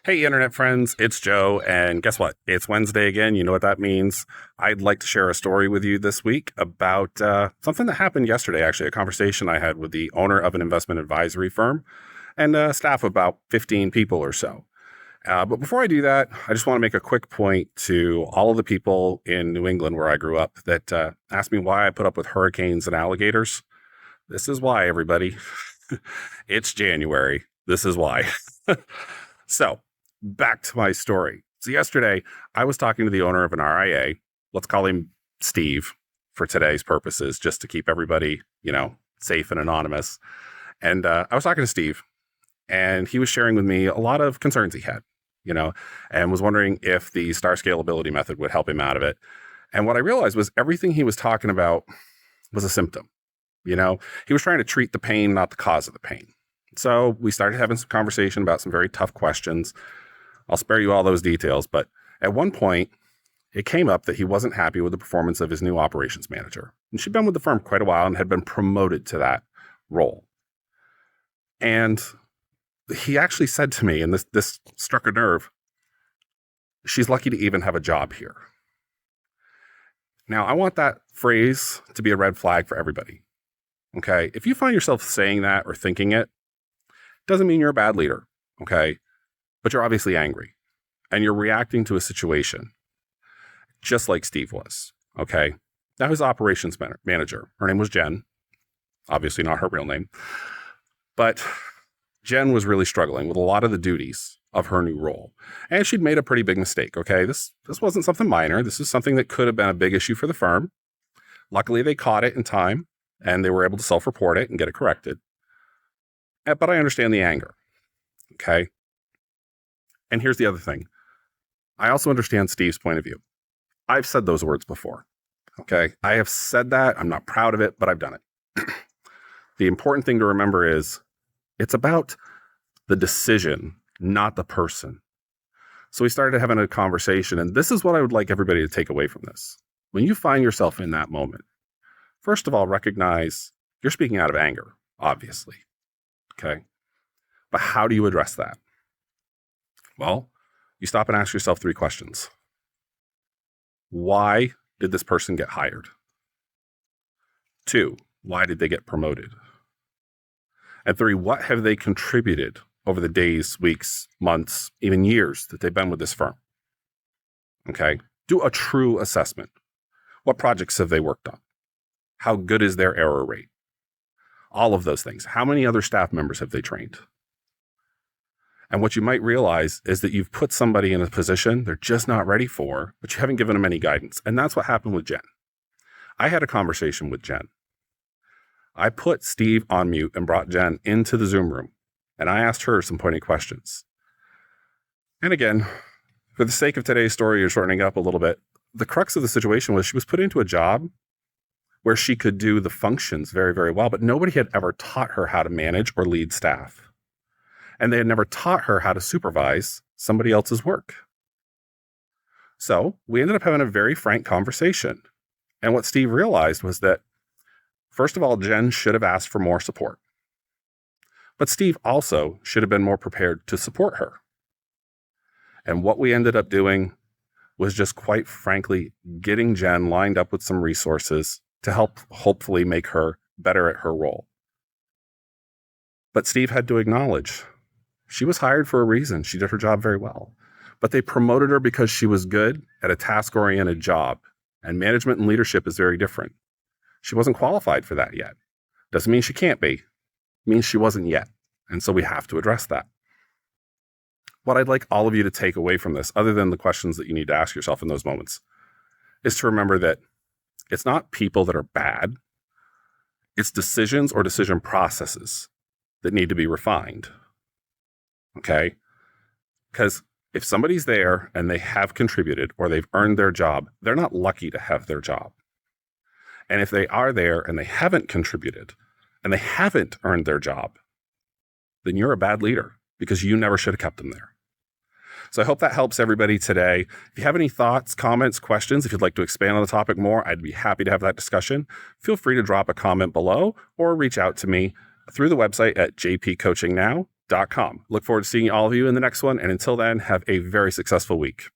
Hey, internet friends, it's Joe, and guess what? It's Wednesday again. You know what that means. I'd like to share a story with you this week about something that happened yesterday, actually, a conversation I had with the owner of an investment advisory firm and a staff of about 15 people or so. But before I do that, I just want to make a quick point to all of the people in New England where I grew up that asked me why I put up with hurricanes and alligators. This is why, everybody. It's January. This is why. So, back to my story. So yesterday, I was talking to the owner of an RIA. Let's call him Steve for today's purposes, just to keep everybody, safe and anonymous. And I was talking to Steve, and he was sharing with me a lot of concerns he had, and was wondering if the star scalability method would help him out of it. And what I realized was everything he was talking about was a symptom. He was trying to treat the pain, not the cause of the pain. So we started having some conversation about some very tough questions. I'll spare you all those details, but at one point, it came up that he wasn't happy with the performance of his new operations manager. And she'd been with the firm quite a while and had been promoted to that role. And he actually said to me, and this struck a nerve, she's lucky to even have a job here. Now, I want that phrase to be a red flag for everybody. Okay? If you find yourself saying that or thinking it, doesn't mean you're a bad leader. Okay? But you're obviously angry and you're reacting to a situation just like Steve was. Okay. Now his operations manager, her name was Jen, obviously not her real name, but Jen was really struggling with a lot of the duties of her new role. And she'd made a pretty big mistake. Okay. This wasn't something minor. This is something that could have been a big issue for the firm. Luckily, they caught it in time and they were able to self-report it and get it corrected. But I understand the anger. Okay. And here's the other thing. I also understand Steve's point of view. I've said those words before. Okay. I have said that. I'm not proud of it, but I've done it. The important thing to remember is it's about the decision, not the person. So we started having a conversation, and this is what I would like everybody to take away from this. When you find yourself in that moment, first of all, recognize you're speaking out of anger, obviously. Okay. But how do you address that? Well, you stop and ask yourself 3 questions. Why did this person get hired? 2, why did they get promoted? And 3, what have they contributed over the days, weeks, months, even years that they've been with this firm? Okay. Do a true assessment. What projects have they worked on? How good is their error rate? All of those things. How many other staff members have they trained? And what you might realize is that you've put somebody in a position they're just not ready for, but you haven't given them any guidance. And that's what happened with Jen. I had a conversation with Jen. I put Steve on mute and brought Jen into the Zoom room, and I asked her some pointed questions. And again, for the sake of today's story, you're shortening up a little bit. The crux of the situation was she was put into a job where she could do the functions very, very well, but nobody had ever taught her how to manage or lead staff. And they had never taught her how to supervise somebody else's work. So we ended up having a very frank conversation. And what Steve realized was that, first of all, Jen should have asked for more support. But Steve also should have been more prepared to support her. And what we ended up doing was just quite frankly getting Jen lined up with some resources to help hopefully make her better at her role. But Steve had to acknowledge she was hired for a reason. She did her job very well. But they promoted her because she was good at a task-oriented job. And management and leadership is very different. She wasn't qualified for that yet. Doesn't mean she can't be. It means she wasn't yet. And so we have to address that. What I'd like all of you to take away from this, other than the questions that you need to ask yourself in those moments, is to remember that it's not people that are bad. It's decisions or decision processes that need to be refined. Okay? Because if somebody's there and they have contributed or they've earned their job, they're not lucky to have their job. And if they are there and they haven't contributed and they haven't earned their job, then you're a bad leader because you never should have kept them there. So I hope that helps everybody today. If you have any thoughts, comments, questions, if you'd like to expand on the topic more, I'd be happy to have that discussion. Feel free to drop a comment below or reach out to me through the website at jpcoachingnow.com. exec.com. Look forward to seeing all of you in the next one. And until then, have a very successful week.